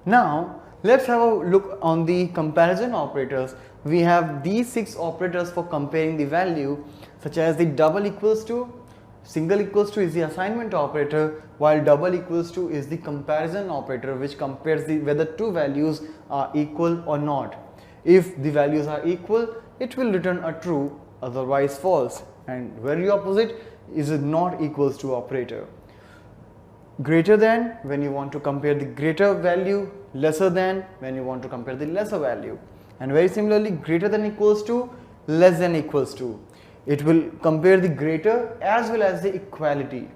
Now let's have a look on the comparison operators. We have these 6 operators for comparing the value, such as the double equals to, single equals to is the assignment operator, while double equals to is the comparison operator, which compares the whether two values are equal or not. If the values are equal, it will return a true, otherwise false, and very opposite is a not equals to operator. Greater than when you want to compare the greater value, lesser than when you want to compare the lesser value, and very similarly greater than equals to, less than equals to. It will compare the greater as well as the equality.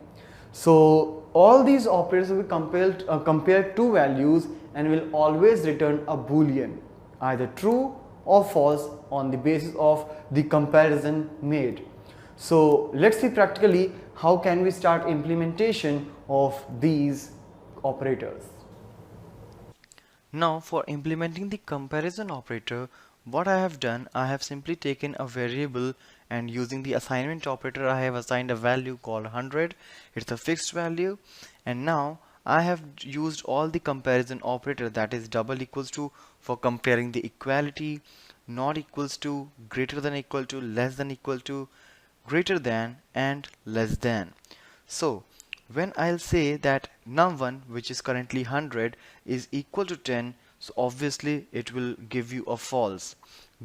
So all these operators will compare two values and will always return a boolean, either true or false, on the basis of the comparison made. So let's see practically how can we start implementation of these operators. Now for implementing the comparison operator, what I have done, I have simply taken a variable and using the assignment operator I have assigned a value called 100. It's a fixed value, and now I have used all the comparison operator, that is double equals to for comparing the equality, not equals to, greater than equal to, less than equal to, greater than, and less than. So when I'll say that num1, which is currently 100, is equal to 10, so obviously it will give you a false.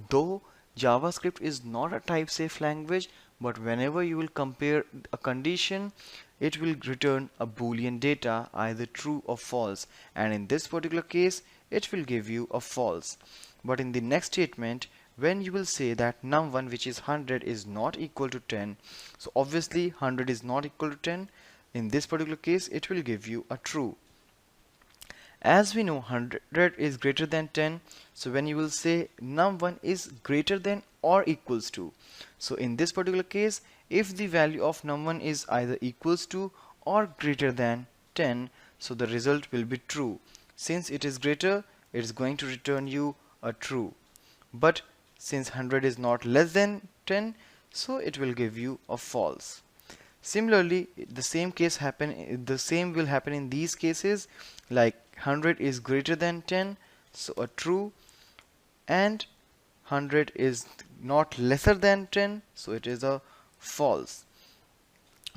Though JavaScript is not a type safe language, but whenever you will compare a condition, it will return a boolean data, either true or false, and in this particular case it will give you a false. But in the next statement, when you will say that num1, which is 100, is not equal to 10, so obviously 100 is not equal to 10. In this particular case it will give you a true. As we know 100 is greater than 10, so when you will say num1 is greater than or equals to, so in this particular case if the value of num1 is either equals to or greater than 10, so the result will be true. Since it is greater, it is going to return you a true. But since 100 is not less than 10, so it will give you a false. Similarly, the same will happen in these cases, like 100 is greater than 10, so a true, and 100 is not lesser than 10, so it is a false.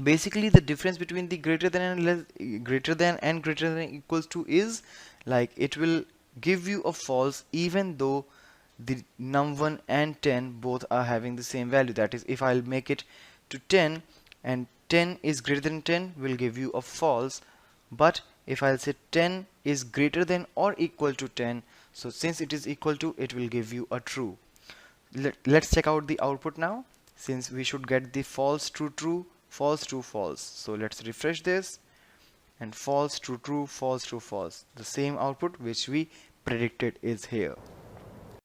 Basically the difference between the greater than and greater than equals to is like it will give you a false even though the num1 and 10 both are having the same value. That is, if I'll make it to 10 and 10 is greater than 10, will give you a false. But if I'll say 10 is greater than or equal to 10, so since it is equal to, it will give you a true. Let's check out the output now, since we should get the false true true, false true false. So let's refresh this, and false true true, false true false, the same output which we predicted is here.